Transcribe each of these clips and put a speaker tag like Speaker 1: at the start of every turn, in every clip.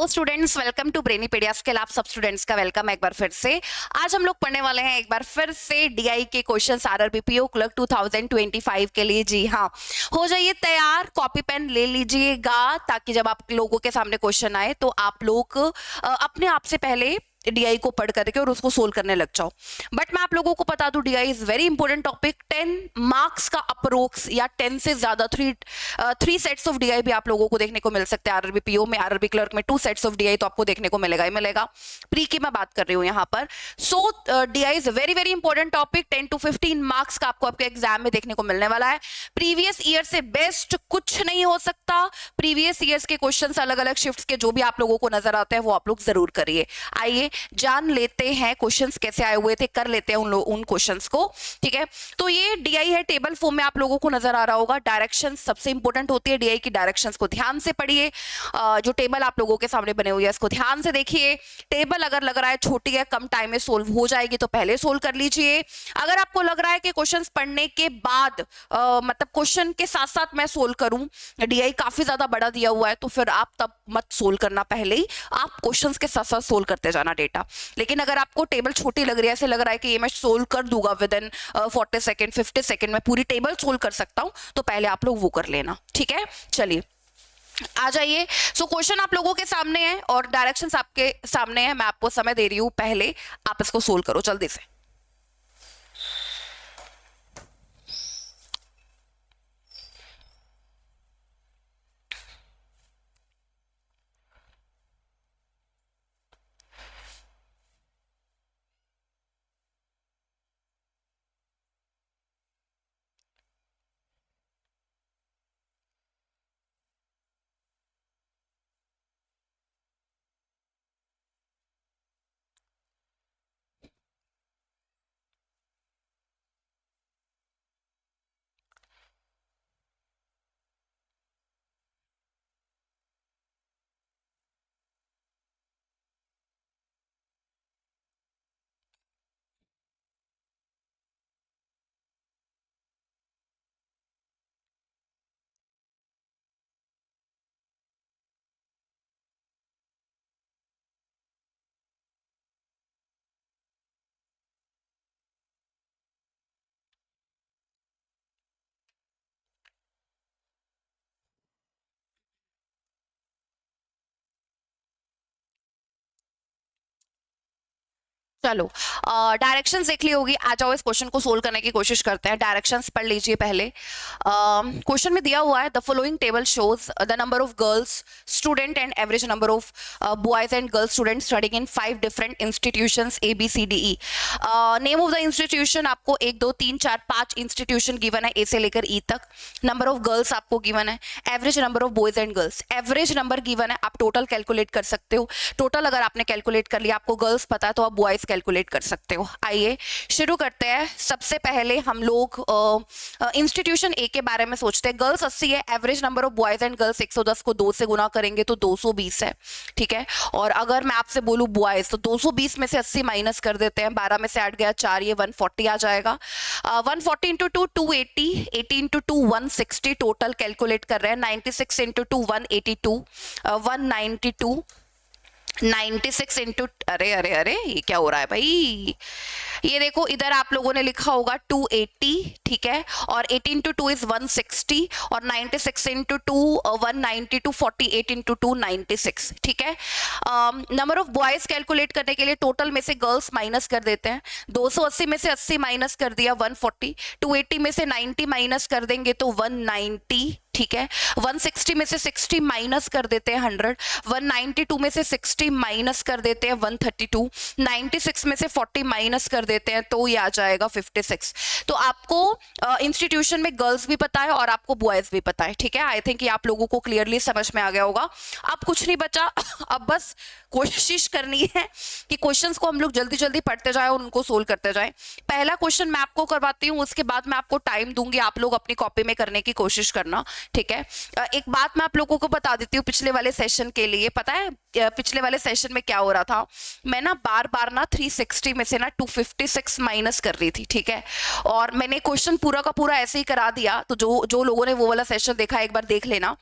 Speaker 1: Hello students, welcome to ब्रेनीपीडिया के आप सब स्टूडेंट्स का वेलकम है एक बार फिर से। आज हम लोग पढ़ने वाले हैं एक बार फिर से डीआई के क्वेश्चंस आरआरबीपीओ क्लर्क 2025 के लिए। जी हाँ, हो जाइए तैयार, कॉपी पेन ले लीजिएगा ताकि जब आप लोगों के सामने क्वेश्चन आए तो आप लोग अपने आप से पहले डीआई को पढ़ करके और उसको सोल्व करने लग जाओ। बट मैं आप लोगों को बता दूं, DI is very important topic. 10 marks का अप्रोक्स या 10 से ज्यादा थ्री सेट्स ऑफ डीआई भी आप लोगों को देखने को मिल सकते हैं। आरआरबी पीओ में, आरआरबी क्लर्क में 2 सेट्स ऑफ डीआई तो आपको देखने को मिलेगा ही मिलेगा। प्री की मैं बात कर रही हूँ यहाँ पर। So DI is very very important topic. 10 to 15 marks का आपको आपके एग्जाम में देखने को मिलने वाला है। प्रीवियस ईयर से बेस्ट कुछ नहीं हो सकता। प्रीवियस ईयर्स के क्वेश्चन अलग अलग शिफ्ट्स के जो भी आप लोगों को नजर आते हैं वो आप लोग जरूर करिए। आइए जान लेते हैं क्वेश्चंस कैसे आए हुए थे, कर लेते हैं उन क्वेश्चंस को। ठीक है, तो ये डीआई है, टेबल फॉर्म में आप लोगों को नजर आ रहा होगा। डायरेक्शंस सबसे इंपॉर्टेंट होती है डीआई की। डायरेक्शंस को ध्यान से पढ़िए। जो टेबल आप लोगों के सामने बने हुए हैं इसको ध्यान से देखिए। टेबल अगर लग रहा है छोटी है, कम टाइम में सोल्व हो जाएगी तो पहले सोल्व कर लीजिए। अगर आपको लग रहा है कि क्वेश्चंस पढ़ने के बाद मतलब क्वेश्चन के साथ साथ मैं सोल्व करूं, डीआई काफी ज्यादा बड़ा दिया हुआ है, तो फिर आप तब मत सोल्व करना, पहले ही आप क्वेश्चंस के साथ साथ सोल्व करते जाना डेटा। लेकिन अगर आपको टेबल छोटी लग रही है, ऐसे लग रहा है कि ये मैं सोल्व कर दूंगा विद इन 40 सेकेंड 50 सेकेंड में पूरी टेबल सोल्व कर सकता हूं, तो पहले आप लोग वो कर लेना। ठीक है, चलिए आ जाइए। सो क्वेश्चन आप लोगों के सामने है और डायरेक्शंस आपके सामने है। मैं आपको समय दे रही हूं, पहले आप इसको सोल्व करो जल्दी से। चलो डायरेक्शंस देख ली होगी, आ जाओ इस क्वेश्चन को सोल्व करने की कोशिश करते हैं। डायरेक्शंस पढ़ लीजिए पहले। क्वेश्चन में दिया हुआ है the following table shows the number of girls student and average number of boys and girls student studying in 5 different institutions ABCDE। Name of the institution आपको 1 2 3 4 5 इंस्टीट्यूशन गिवन है, ए से लेकर ई तक। नंबर ऑफ गर्ल्स आपको given है, average number of boys and girls average number given है। आप total calculate कर सकते हो। टोटल अगर आपने कैलकुलेट कर लिया, आपको गर्ल्स पता है तो आप बॉयज कैलकुलेट कर सकते हो। आइए शुरू करते हैं। सबसे पहले हम लोग इंस्टीट्यूशन ए के बारे में सोचते हैं। गर्ल्स 80 है, average number of boys and girls 110 को 2 से गुना करेंगे तो 220 है। ठीक है, और अगर मैं आपसे बोलूं बॉयज तो 220 में से 80 माइनस कर देते हैं, 12 में से 8 गया 4, ये 140 आ जाएगा। 140 इंटू 2 280, 80 इंटू 2 160, टोटल कैलकुलेट कर रहे हैं। 96 इंटू 2 182, 192, 96 इंटू, अरे अरे अरे ये क्या हो रहा है भाई, ये देखो इधर आप लोगों ने लिखा होगा 280, ठीक है, और 18 इंटू 2 इज 160, और 96 इंटू 2 192, 48 इंटू 2 96। ठीक है, नंबर ऑफ बॉयज कैलकुलेट करने के लिए टोटल में से गर्ल्स माइनस कर देते हैं। 280 में से 80 माइनस कर दिया 140, 280 में से 90 माइनस कर देंगे तो 190। ठीक है, 160 में से 60 माइनस कर देते हैं 100, 192 में से 60 माइनस कर देते हैं 132, 96 में से 40 माइनस कर देते हैं तो ये आ जाएगा 56। तो आपको इंस्टीट्यूशन में गर्ल्स भी पता है और आपको बॉयज भी पता है। ठीक है, आई थिंक ये आप लोगों को क्लियरली समझ में आ गया होगा। अब कुछ नहीं बचा, अब बस कोशिश करनी है कि क्वेश्चंस को हम लोग जल्दी जल्दी पढ़ते जाए और उनको सोल्व करते जाए। पहला क्वेश्चन मैं आपको करवाती हूँ, उसके बाद मैं आपको टाइम दूंगी, आप लोग अपनी कॉपी में करने की कोशिश करना। ठीक है, एक बात मैं आप लोगों को बता देती हूँ पिछले वाले सेशन के लिए। पता है पिछले वाले सेशन में क्या हो रहा था, मैं ना बार बार ना 360 में से ना 256 माइनस कर रही थी। ठीक है, और मैंने क्वेश्चन पूरा का पूरा ऐसे ही करा दिया, तो जो लोगों ने वो वाला सेशन देखा एक बार देख लेना।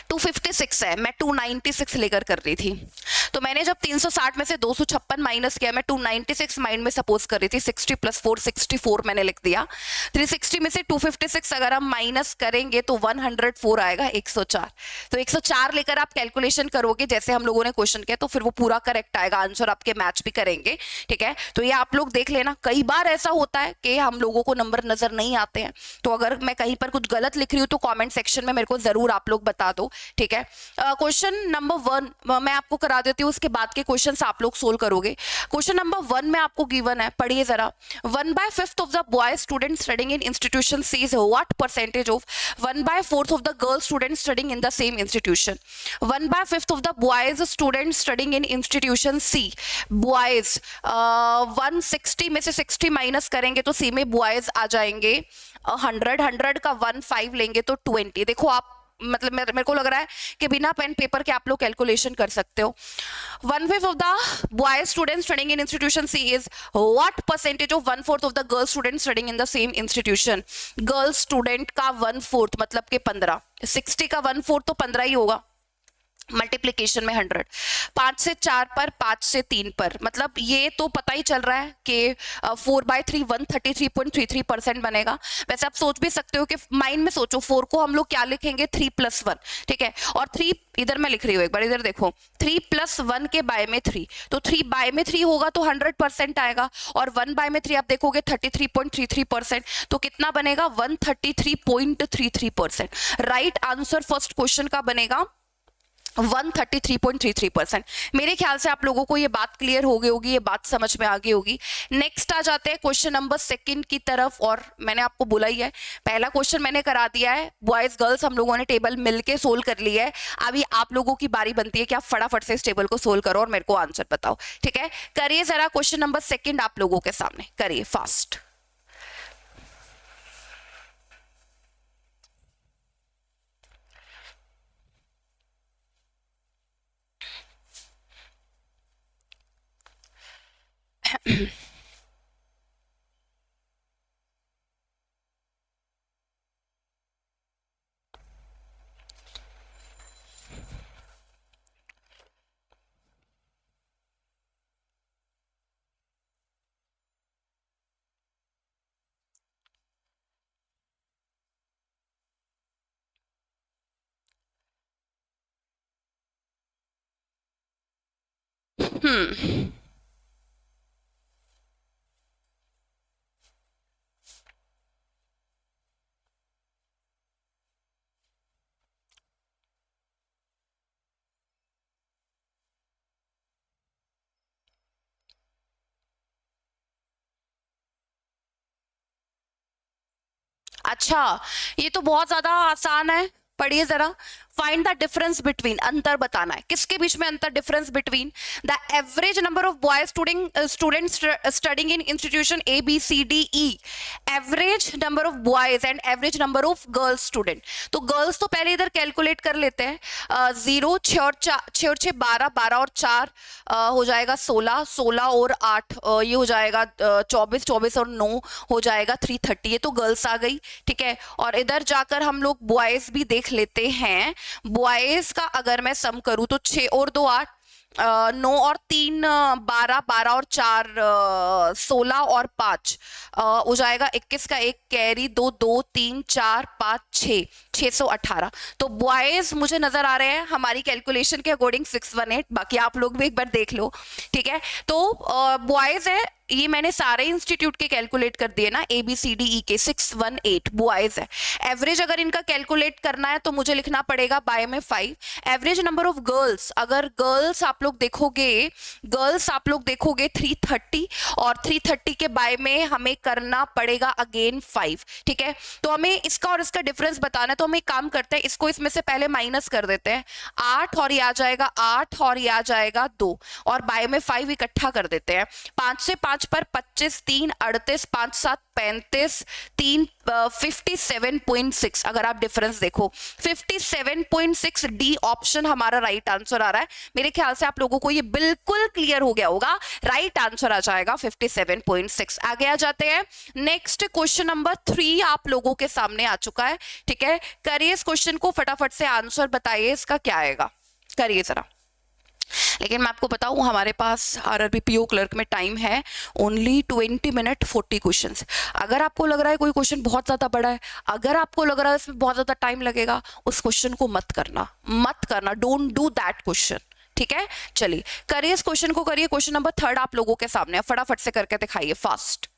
Speaker 1: 256 है, मैं 296 लेकर कर रही थी, तो मैंने जब 360 में से 256 माइनस किया, मैं 296 माइंड में सपोज कर रही थी, 60 प्लस 4 64 मैंने लिख दिया। 360 में से 256 अगर हम माइनस करेंगे तो 104 आएगा, 104। तो 104 लेकर आप कैलकुलेशन करोगे जैसे हम लोगों ने क्वेश्चन किया, तो फिर वो पूरा करेक्ट आएगा, आंसर आपके मैच भी करेंगे, ठीक है। तो ये आप लोग देख लेना, कई बार ऐसा होता है कि हम लोगों को नंबर नजर नहीं आते हैं, तो अगर मैं कहीं पर कुछ गलत लिख रही हूँ तो कॉमेंट सेक्शन में मेरे को जरूर आप लोग बता दो, ठीक है। क्वेश्चन नंबर 1 मैं आपको करा देती हूँ, उसके बाद के क्वेश्चंस आप लोग सोल्व करोगे। क्वेश्चन नंबर 1 में आपको गिवन है, पढ़िए जरा। 1/5 of the boy student studying in institution C is what percentage of 1/4 of the girl students studying in the same institution? 1/5 of the boys students studying in institution C, boys 160 में से 60 minus करेंगे तो C में boys आ जाएंगे 100, 100 का 15 लेंगे तो 20। देखो आप, मतलब मेरे को लग रहा है कि बिना पेन पेपर के आप लोग कैलकुलेशन कर सकते हो। 1/5 of the boy students studying in institution C is what percentage of 1/4 of the girl students studying in the same institution? Girl student का 1/4 मतलब कि 15, 60 का 1/4 तो 15 ही होगा, मल्टीप्लीकेशन में 100, 5 से 4 पर, 5 से 3 पर, मतलब ये तो पता ही चल रहा है कि 4/3 133.33% बनेगा। वैसे आप सोच भी सकते हो कि माइंड में सोचो, 4 को हम लोग क्या लिखेंगे, 3 + 1, ठीक है। और 3 इधर मैं लिख रही हूँ, एक बार इधर देखो, 3 + 1 के बाय में 3, तो 3 बाय में 3 होगा तो 100% आएगा, और 1 बाय में 3 आप देखोगे 33.33%, तो कितना बनेगा, 133.33%। राइट आंसर फर्स्ट क्वेश्चन का बनेगा 133.33%। मेरे ख्याल से आप लोगों को ये बात क्लियर हो गई होगी, ये बात समझ में आ गई होगी। नेक्स्ट आ जाते हैं क्वेश्चन नंबर 2 की तरफ, और मैंने आपको बोला ही है, पहला क्वेश्चन मैंने करा दिया है, बॉयज गर्ल्स हम लोगों ने टेबल मिलके सोल्व कर लिया है। अभी आप लोगों की बारी बनती है कि आप फटाफट से इस टेबल को सोल्व करो और मेरे को आंसर बताओ, ठीक है। करिए जरा क्वेश्चन नंबर 2 आप लोगों के सामने, करिए फास्ट। अच्छा, ये तो बहुत ज्यादा आसान है, पढ़िए जरा। फाइंड द डिफरेंस बिटवीन, अंतर बताना है, किसके बीच में अंतर, difference between the average number of boys student studying in institution A B C D E, average number of boys and average number of girls student. तो गर्ल्स तो पहले इधर कैलकुलेट कर लेते हैं, 0 6 और 6 12, 12 और 4 हो जाएगा 16, 16 और 8 ये हो जाएगा 24, 24 और 9 हो जाएगा 330, ये तो गर्ल्स आ गई, ठीक है। और इधर जाकर हम लोग बॉयज भी देख लेते हैं। बॉयज का अगर मैं सम करूं तो 6 और 2 8, 9 और 3 12, 12 और 4 16 और 5 हो जाएगा 21 का 1 कैरी 2 2 3 4 5 6 618। तो बॉयज मुझे नजर आ रहे हैं हमारी कैलकुलेशन के अकॉर्डिंग 618, बाकी आप लोग भी एक बार देख लो, ठीक है। तो बॉयज है, ये मैंने सारे इंस्टीट्यूट के कैलकुलेट कर दिए ना, ABCDE के 618 बॉयज है। एवरेज अगर इनका कैलकुलेट करना है तो मुझे लिखना पड़ेगा बाय में 5। एवरेज नंबर ऑफ गर्ल्स, अगर गर्ल्स आप लोग देखोगे 330, और 330 के बाय में हमें करना पड़ेगा अगेन 5, ठीक है। तो हमें इसका और इसका डिफरेंस बताना है, तो हम एक काम करते हैं, इसको इसमें से पहले माइनस कर देते हैं, 8 और ये आ जाएगा 8 और ये आ जाएगा 2, और बाय में 5 इकट्ठा कर देते हैं। 5 से 5 पर 25, 3 38, 5 7 35, 3 57.6। अगर आप डिफरेंस देखो 57.6, डी ऑप्शन हमारा राइट आंसर आ रहा है। मेरे ख्याल से आप लोगों को ये बिल्कुल क्लियर हो गया होगा, राइट आंसर आ जाएगा 57.6। आगे आ जाते हैं, नेक्स्ट क्वेश्चन नंबर 3 आप लोगों के सामने आ चुका है, ठीक है। करिए इस क्वेश्चन को, फटाफट से आंसर बताइए इसका क्या आएगा, करिए जरा। लेकिन मैं आपको बताऊं हमारे पास आरआरबी पीओ क्लर्क में टाइम है ओनली 20 मिनट 40 क्वेश्चंस। अगर आपको लग रहा है कोई क्वेश्चन बहुत ज़्यादा बड़ा है, अगर आपको लग रहा है इसमें बहुत ज़्यादा टाइम लगेगा, उस क्वेश्चन को मत करना, डोंट डू दैट क्वेश्चन, ठीक है। चलिए करिए इस क्वेश्चन को, करिए। क्वेश्चन नंबर 3 आप लोगों के सामने है, फटाफट से करके दिखाइए फास्ट।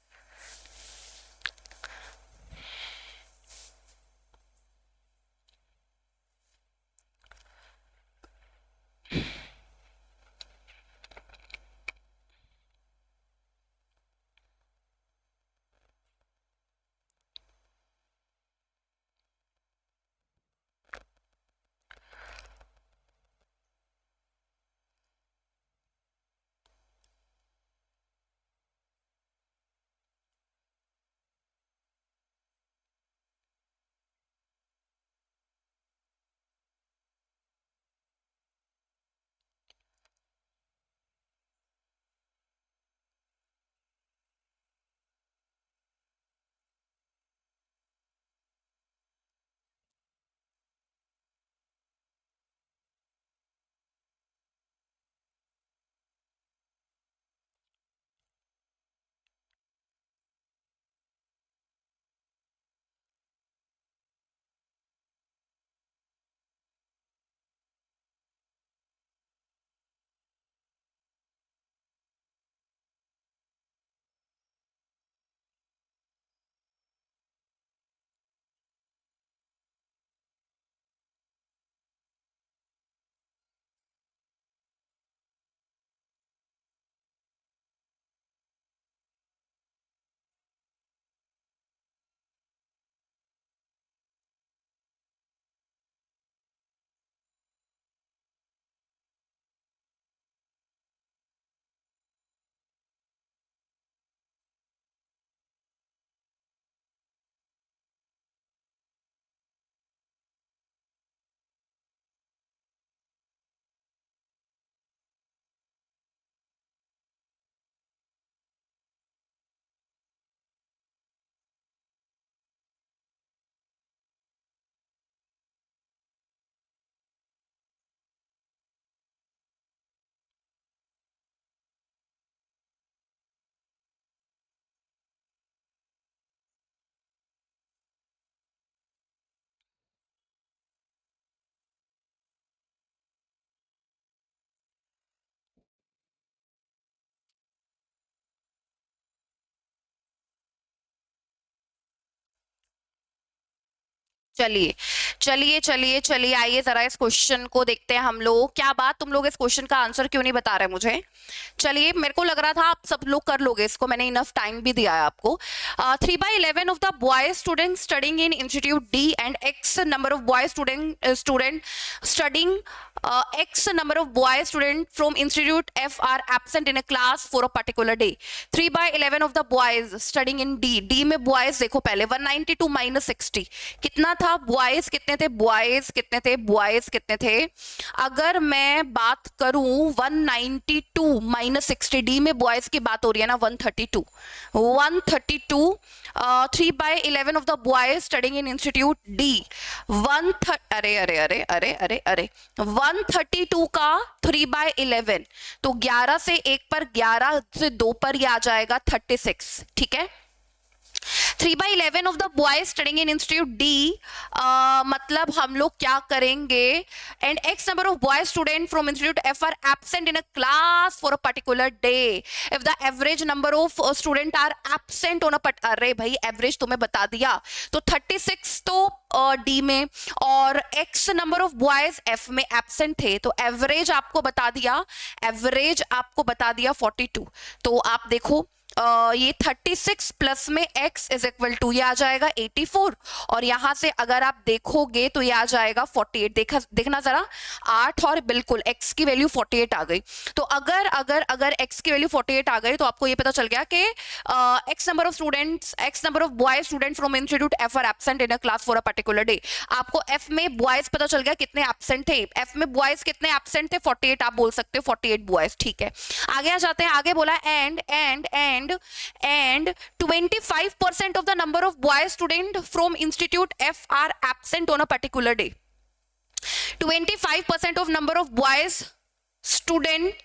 Speaker 1: चलिए चलिए चलिए चलिए, आइए जरा इस क्वेश्चन को देखते हैं हम लोग। क्या बात, तुम लोग इस क्वेश्चन का आंसर क्यों नहीं बता रहे मुझे? चलिए, मेरे को लग रहा था आप सब लोग कर लोगे इसको, मैंने इनफ टाइम भी दिया है आपको। 3/11 of the boy student studying in institute D and x number of boy student studying x number of boy student from institute F are absent in a class for a particular day. 3/11 of the boys studying in D में boys देखो पहले 192 minus 60 कितना था? boys कितने थे? boys कितने थे? boys कितने थे? अगर मैं बात करूं 192 minus 60, D में boys की बात हो रही है ना, 132 3/11 of the boys studying in institute D अरे अरे अरे अरे अरे अरे 132 का 3/11, तो 11 से 1 पर, 11 से 2 पर ये आ जाएगा 36, ठीक है। 3/11 of the boys studying in institute D, मतलब हम लोग क्या करेंगे, and x number of boys student from institute F are absent in a class for a particular day if the average number of student are absent on a अरे भाई average तुम्हें बता दिया, तो 36 तो डी में और x number of boys F में एब्सेंट थे, तो एवरेज आपको बता दिया, 42। तो आप देखो ये 36 प्लस में x इज इक्वल टू ये आ जाएगा 84, और यहां से अगर आप देखोगे तो ये आ जाएगा 48। देखना जरा 8 और बिल्कुल x की वैल्यू 48 आ गई। तो अगर x की वैल्यू 48 आ गई तो आपको ये पता चल गया कि x number of boys student from institute F are absent in a class for a particular day. आपको f में बॉयज पता चल गया कितने एब्सेंट थे, f में बॉयज कितने एब्सेंट थे, 48 आप बोल सकते हो, 48 बॉयज, ठीक है। आगे आ जाते हैं, आगे बोला and and 25% of the number of boy student from institute F are absent on a particular day. 25% of number of boys student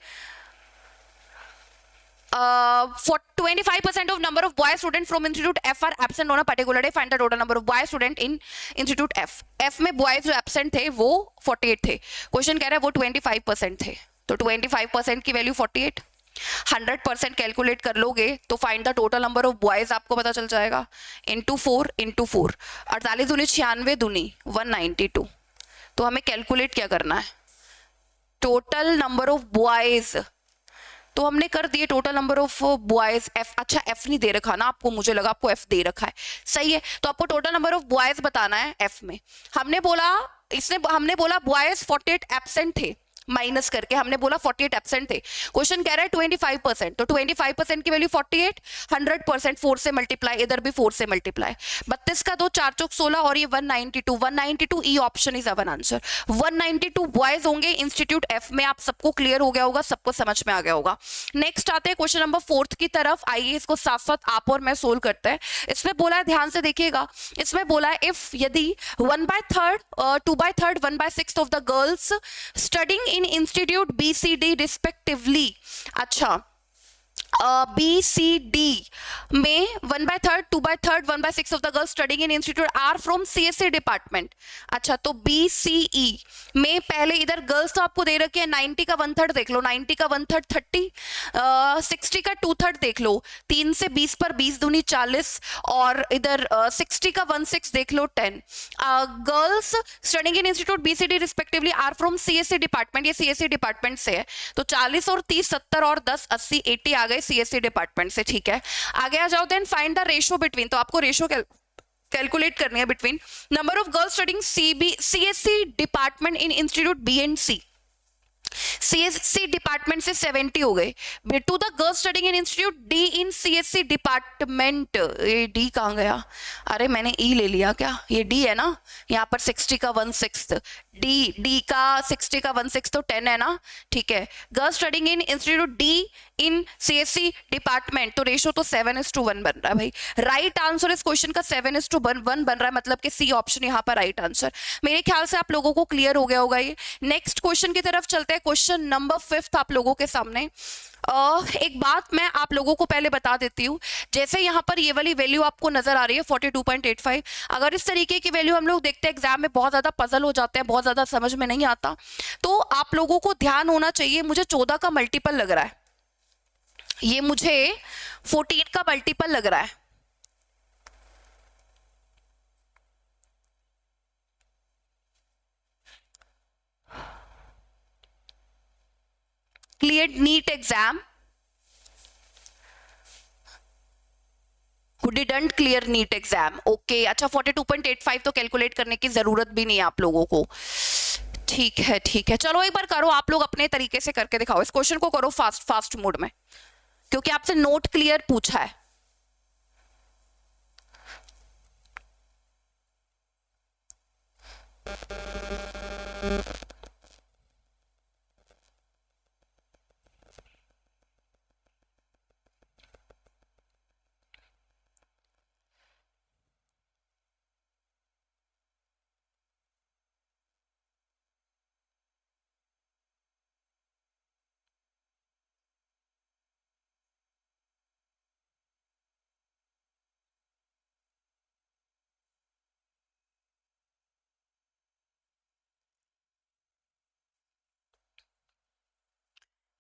Speaker 1: for 25% of number of boy student from institute F are absent on a particular day. Find the total number of boy student in institute F. F में boys जो absent थे वो 48 थे. Question कह रहा है वो 25% थे. तो 25% की वैल्यू 48. 100% कैलकुलेट कर लोगे तो find the total number of boys आपको पता चल जाएगा. इंटू 4 48 दूनी 96 दूनी 192. तो हमें कैलकुलेट क्या करना है? Total number of boys. तो हमने कर दिए total number of boys. F, अच्छा एफ नहीं दे रखा ना आपको, मुझे लगा आपको एफ दे रखा है. सही है. तो आपको टोटल नंबर ऑफ बॉयज बताना है एफ में. हमने बोला बॉयज 48 एब्सेंट थे, माइनस करके हमने बोला 48 एब्सेंट थे. क्वेश्चन कह रहा है 25%. तो 25% की वैल्यू 48. 100% 4 से मल्टीप्लाई, इधर भी 4 से मल्टीप्लाई. 32 का 2 4 चौक 16 और ये 192 E option is our answer. 192 boys होंगे इंस्टीट्यूट एफ में. आप सबको क्लियर हो गया होगा, सबको समझ में आ गया होगा. नेक्स्ट आते हैं क्वेश्चन नंबर 4 की तरफ. आइए इसको साथ साथ आप और मैं सोल्व करते हैं. इसमें बोला है, ध्यान से देखिएगा, इसमें बोला है इफ यदि 1/3 2/3 1/6 of the girls studying in institute BCD respectively. अच्छा BCD में 1/3 2/3 1/6 of the girls studying in institute are from CSE department. अच्छा तो BCE में पहले इधर गर्ल्स तो आपको दे रखे हैं. 90 का 1/3 देख लो, 90 का 1/3 30, 60 का 2/3 देख लो, 3 से 20 पर 20 दूनी 40 और इधर 60 का 1/6 देख लो 10. Girls studying in institute BCD respectively are from CSE department. ये CSE डिपार्टमेंट से है. तो 40 और 30 70 और 10 80 80 आ गए CSE डिपार्टमेंट से. ठीक है, आगे आ जाओ. Then find the ratio between. तो आपको रेशो कैलकुलेट करनी है between number of girls studying CSE department in institute B and C. CSE department से 70 हो गए. To the girls studying in institute D in CSE department. ये D कहाँ गया? अरे मैंने E ले लिया क्या? ये D है ना. यहाँ पर 60 का 1/6 D का 60 का 1/6 तो 10 है ना. ठीक है, girls studying in institute D in CSE department. तो रेशो तो 7:1 बन रहा है भाई. राइट आंसर इस क्वेश्चन का 7:1 बन रहा है, मतलब कि सी ऑप्शन यहाँ पर राइट आंसर. मेरे ख्याल से आप लोगों को क्लियर हो गया होगा ये. नेक्स्ट क्वेश्चन की तरफ चलते हैं. क्वेश्चन नंबर 5 आप लोगों के सामने. एक बात मैं आप लोगों को पहले बता देती हूँ. जैसे यहाँ पर ये वाली वैल्यू आपको नजर आ रही है 42.85. अगर इस तरीके की वैल्यू हम लोग देखते हैं एग्जाम में, बहुत ज्यादा पजल हो जाते हैं, बहुत ज्यादा समझ में नहीं आता. तो आप लोगों को ध्यान होना चाहिए. मुझे 14 का मल्टीपल लग रहा है, ये मुझे 14 का मल्टीपल लग रहा है. Clear NEET exam? Who didn't clear NEET exam? Okay, अच्छा 42.85 तो कैलकुलेट करने की जरूरत भी नहीं है आप लोगों को. ठीक है ठीक है, चलो एक बार करो आप लोग अपने तरीके से करके दिखाओ. इस क्वेश्चन को करो फास्ट मोड में, क्योंकि आपसे नोट क्लियर पूछा है.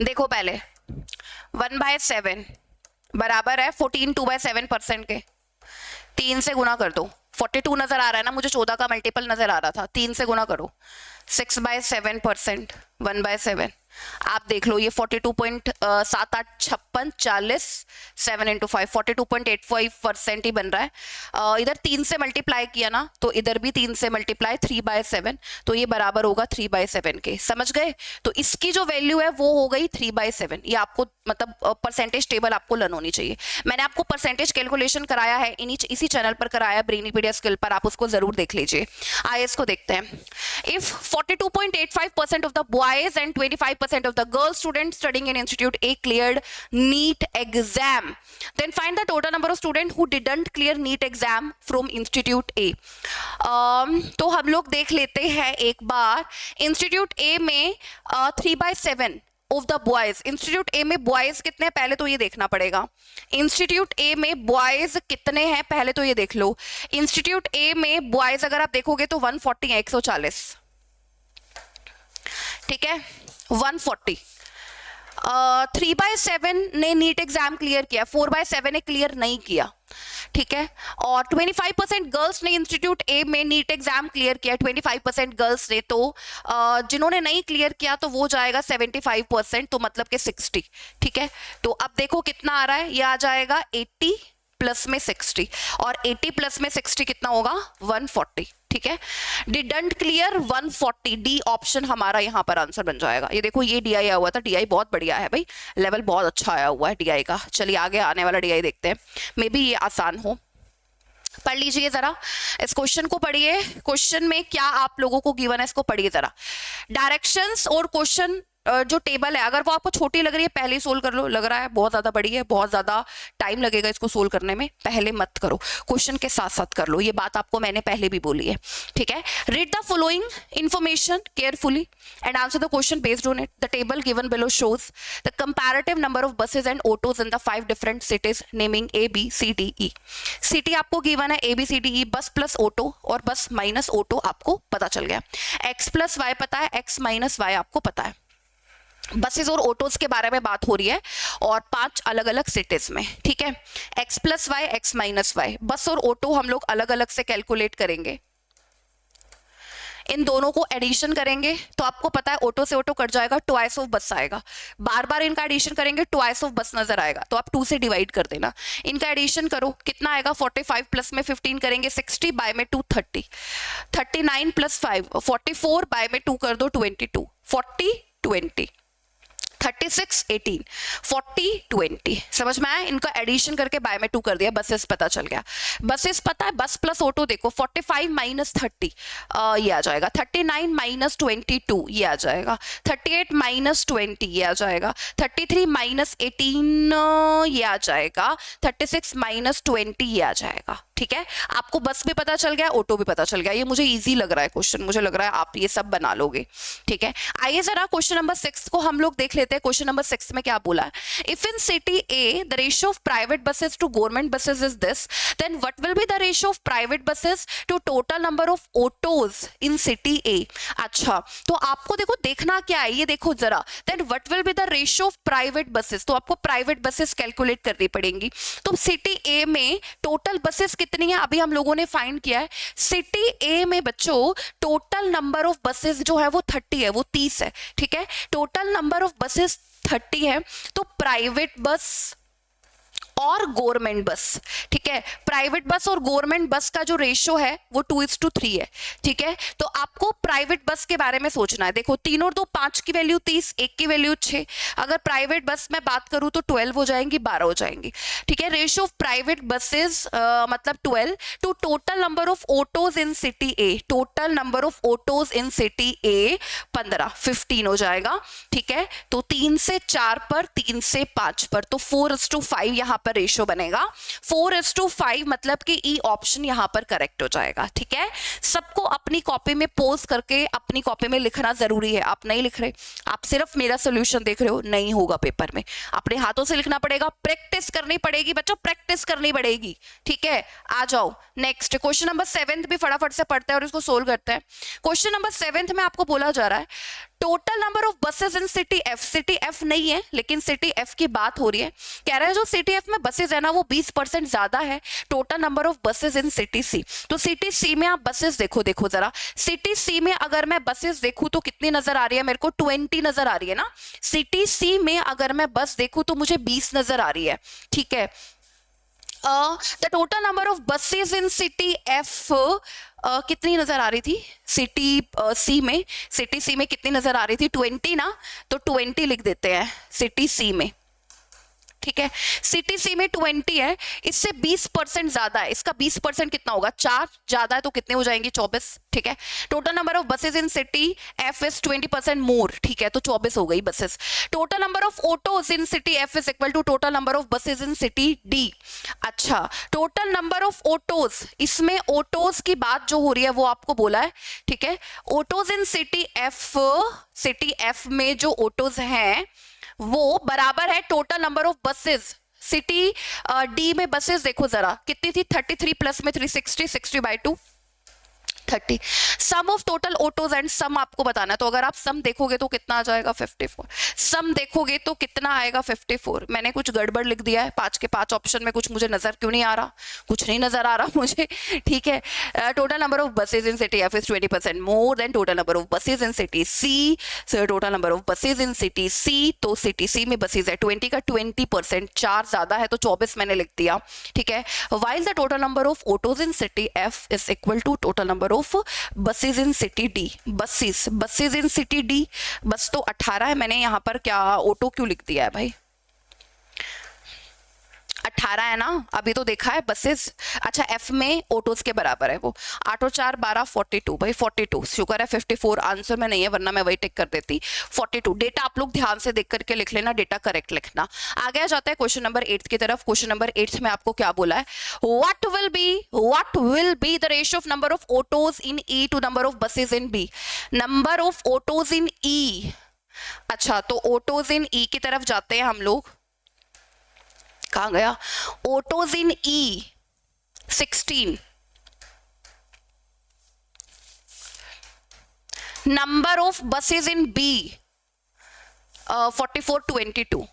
Speaker 1: देखो पहले 1/7 बराबर है 14 2/7% के. 3 से गुना कर दो. 42 नजर आ रहा है ना, मुझे 14 का मल्टीपल नजर आ रहा था. 3 से गुना करो. 6/7% 1/7. आप देख लो ये 42.7856 40 7 × 5 42.85% ही बन रहा है. इधर 3 से मल्टीप्लाई किया ना, तो इधर भी 3 से मल्टीप्लाई 3/7, तो ये बराबर होगा 3/7 के. समझ गए? तो इसकी जो वैल्यू है वो हो गई 3/7. ये आपको मतलब परसेंटेज टेबल आपको लर्न होनी चाहिए. मैंने आपको परसेंटेज कैलकुलेशन कराया है इसी चैनल पर कराया, ब्रेनीपीडिया स्किल पर, आप उसको जरूर देख लीजिए. आइए इसको देखते हैं. If 42.85% 25% of the boys and 25% of the girl students studying in Institute A cleared NEET exam. Then find the total number of students who didn't clear NEET exam from Institute A. तो हम लोग देख लेते हैं एक बार. Institute A में 3/7 of the boys. Institute ए में boys कितने हैं पहले तो ये देखना पड़ेगा. इंस्टीट्यूट ए में बॉयज कितने हैं पहले तो ये देख लो. इंस्टीट्यूट ए में बॉयज अगर आप देखोगे तो 140 है, 140. ठीक है, 140. 3/7 ने नीट एग्जाम क्लियर किया, 4/7 ने क्लियर नहीं किया. ठीक है, और 25% गर्ल्स ने इंस्टीट्यूट ए में नीट एग्जाम क्लियर किया, 25% गर्ल्स ने. तो जिन्होंने नहीं क्लियर किया तो वो जाएगा 75%, तो मतलब कि 60. ठीक है, तो अब देखो कितना आ रहा है, ये आ जाएगा 80 प्लस में 60, और 80 प्लस में 60 कितना होगा, 140. ठीक है, डिडंट क्लियर 140, डी ऑप्शन हमारा यहाँ पर आंसर बन जाएगा. ये देखो ये डीआई आया हुआ था, डीआई बहुत बढ़िया है भाई, लेवल बहुत अच्छा आया हुआ है डीआई का. चलिए आगे आने वाला डीआई देखते हैं, मे बी ये आसान हो. पढ़ लीजिए जरा, इस क्वेश्चन को पढ़िए. क्वेश्चन में क्या आप लोगों को गिवन है इसको पढ़िए जरा. डायरेक्शंस और क्वेश्चन जो टेबल है, अगर वो आपको छोटी लग रही है पहले सोल्व कर लो. लग रहा है बहुत ज्यादा बड़ी है, बहुत ज्यादा टाइम लगेगा इसको सोल्व करने में, पहले मत करो, क्वेश्चन के साथ साथ कर लो. ये बात आपको मैंने पहले भी बोली है. ठीक है, read the following information carefully and answer the question based on it. The table given below shows the comparative number of buses and autos in the 5 different cities naming A B C D E. City आपको given है A B C D ई, बस plus auto और बस minus auto आपको पता चल गया. X plus Y पता है, एक्स माइनस वाई आपको पता है. बसेस और ऑटोज के बारे में बात हो रही है और 5 अलग अलग सिटीज में. ठीक है, x plus y, x minus y, bus और ऑटो हम लोग अलग अलग से कैलकुलेट करेंगे. इन दोनों को एडिशन करेंगे तो आपको पता है ऑटो से ऑटो कट जाएगा, ट्वाइस ऑफ बस आएगा. बार बार इनका एडिशन करेंगे ट्वाइस ऑफ बस नजर आएगा, तो आप 2 से डिवाइड कर देना. इनका एडिशन करो कितना आएगा, 45 प्लस में 15 करेंगे 60, बाय में 2 30, 39 प्लस 5 44, बाय में 2 कर दो 22, 40 20, 36 18, 40 20. समझ में आया. इनका एडिशन करके बाय में 2 कर दिया, बसेस पता चल गया. बसेस पता है, बस प्लस ऑटो देखो 45 माइनस 30 ये आ जाएगा, 39 माइनस 22 ये आ जाएगा, 38 माइनस 20 ये आ जाएगा, 33 माइनस 18 ये आ जाएगा, 36 माइनस 20 ये आ जाएगा. ठीक है, आपको बस भी पता चल गया, ऑटो भी पता चल गया. ये मुझे इजी लग रहा है क्वेश्चन, मुझे लग रहा है आप ये सब बना लोगे. ठीक है, आइए जरा क्वेश्चन नंबर 6 को हम लोग देख लेते हैं. क्वेश्चन नंबर 6 में क्या बोला है, if in city A the ratio of private buses to government buses is this, then what will be the ratio of private buses to total number of autos in city A. अच्छा, तो आपको देखो देखना क्या है, ये देखो जरा, then what will be the ratio of private buses, तो आपको प्राइवेट बसेस कैलकुलेट करनी पड़ेंगी. तो सिटी ए में टोटल बसेस कितनी है अभी हम लोगों ने फाइंड किया है. सिटी ए में बच्चों टोटल नंबर ऑफ बसेस जो है वो 30 है, वो 30 है. ठीक है, टोटल नंबर ऑफ बसेस 30 है, तो प्राइवेट बस और गवर्नमेंट बस. ठीक है, प्राइवेट बस और गवर्नमेंट बस का जो रेशियो है वो 2:3 है. ठीक है, तो आपको प्राइवेट बस के बारे में सोचना है. देखो 3 और 2 5 की वैल्यू 30, 1 की वैल्यू 6. अगर प्राइवेट बस में बात करूं तो 12 हो जाएंगी, 12 हो जाएंगी. ठीक है, रेशियो ऑफ प्राइवेट बसेस मतलब 12 to total number of autos in city A. Total number of autos in city A 15 हो जाएगा. ठीक है, तो 3 से 4 पर, 3 से 5 पर, तो 4:5 यहाँ पर रेशियो बनेगा. 4:5 मतलब कि ई ऑप्शन यहां पर करेक्ट हो जाएगा. ठीक है, सबको अपनी कॉपी में पोज करके अपनी कॉपी में लिखना जरूरी है. आप नहीं लिख रहे, आप सिर्फ मेरा सोल्यूशन देख रहे हो, नहीं होगा पेपर में. अपने हाथों से लिखना पड़ेगा, प्रैक्टिस करनी पड़ेगी बच्चों, प्रैक्टिस करनी पड़ेगी. ठीक है, आ जाओ नेक्स्ट. क्वेश्चन नंबर 7 भी फटाफट से पढ़ते हैं और इसको सोल्व करते हैं. क्वेश्चन नंबर 7 में आपको बोला जा रहा है total number of buses in city F. City F नहीं है लेकिन सिटी एफ की बात हो रही है. कह रहे हैं जो सिटी एफ में बसेस है ना वो 20% ज्यादा है total number of buses in city C. तो सिटी सी में आप बसेस देखो, देखो जरा, सिटी सी में अगर मैं बसेस देखूं तो कितनी नजर आ रही है मेरे को, 20 नजर आ रही है ना. सिटी सी में अगर मैं बस देखूं तो मुझे 20 नजर आ रही है. ठीक है, the total number of buses in city F कितनी नजर आ रही थी सिटी सी में. सिटी सी में कितनी नजर आ रही थी, 20 ना, तो 20 लिख देते हैं सिटी सी में. ठीक है। सिटी सी में 20 है, इससे 20% ज्यादा है, इसका 20% कितना होगा, 4 ज्यादा है तो कितने हो जाएंगे, 24, ठीक है। Total number of buses in city F is 20% more, ठीक है, तो 24 हो गई buses. Total number of autos in city F is equal to total number of buses in city D. अच्छा, टोटल नंबर ऑफ ऑटोज, इसमें autos की बात जो हो रही है वो आपको बोला है, ठीक है। ऑटोज इन सिटी एफ में जो ऑटोज हैं वो बराबर है total number of buses. City D में बसेस देखो जरा कितनी थी, 33 प्लस में 360, 60/2 30। Sum of total autos and sum आपको बताना है, तो अगर आप सम देखोगे तो कितना आ जाएगा 54, सम देखोगे तो कितना आएगा 54। मैंने कुछ गड़बड़ लिख दिया है, 5 के 5 ऑप्शन में कुछ मुझे नजर क्यों नहीं आ रहा, कुछ नहीं नजर आ रहा मुझे, ठीक है। Total number of buses in city F is 20% more than total number of buses in city C. Total number of buses in city C, तो सिटी सी में बसेज है 20 का 20%, 4 ज्यादा है तो 24 मैंने लिख दिया, ठीक है। While the total number of autos in city F is equal to total number of buses in city D. Buses in city D, बस तो 18 है, मैंने यहां पर क्या ऑटो क्यों लिख दिया है भाई, 18 है ना, अभी तो देखा है बसेस। अच्छा, एफ में ऑटोज के बराबर है वो, 8 और 4 12, 42 भाई, 42, शुक्र है 54 आंसर में नहीं है, वरना मैं वही टिक कर देती। 42 डेटा आप लोग ध्यान से देख करके लिख लेना, डेटा करेक्ट लिखना। आगे जाता है क्वेश्चन नंबर 8 की तरफ। क्वेश्चन नंबर 8 में आपको क्या बोला है, what will be the ratio of number of autos in E to number of buses in B. Number of autos in E, अच्छा तो ऑटोज इन ई की तरफ जाते हैं हम लोग, कहां गया, autos in E 16, number of buses in B 44, 22,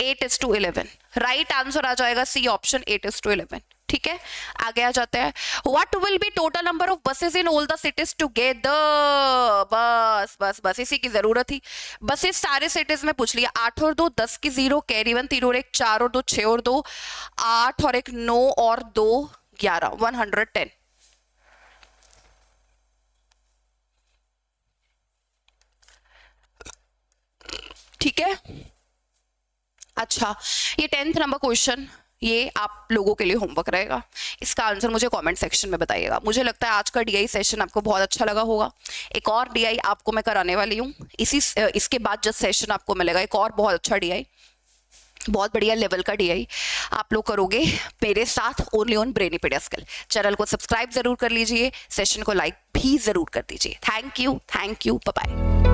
Speaker 1: 8:11। Right answer आ जाएगा सी ऑप्शन, 8:11, ठीक है। आगे आ जाते हैं, what will B total number of buses in all the cities together. बस इसी की जरूरत थी, बसेस सारे सिटीज में पूछ लिया। 8 और 2 10 की 0, कैरी 1 3 और 1 4 और 2 6 और 2 8 और 1 9 और 2 11, 110। ठीक है। अच्छा, ये 10th नंबर क्वेश्चन, ये आप लोगों के लिए होमवर्क रहेगा, इसका आंसर मुझे कमेंट सेक्शन में बताइएगा। मुझे लगता है आज का डीआई सेशन आपको बहुत अच्छा लगा होगा। एक और डीआई आपको मैं कराने वाली हूँ, इसके बाद जब सेशन आपको मिलेगा एक और बहुत अच्छा डीआई, बहुत बढ़िया लेवल का डीआई आप लोग करोगे मेरे साथ, ओनली ऑन ब्रेनीपीडिया स्किल। चैनल को सब्सक्राइब जरूर कर लीजिए, सेशन को लाइक भी जरूर कर दीजिए। Thank you, bye bye.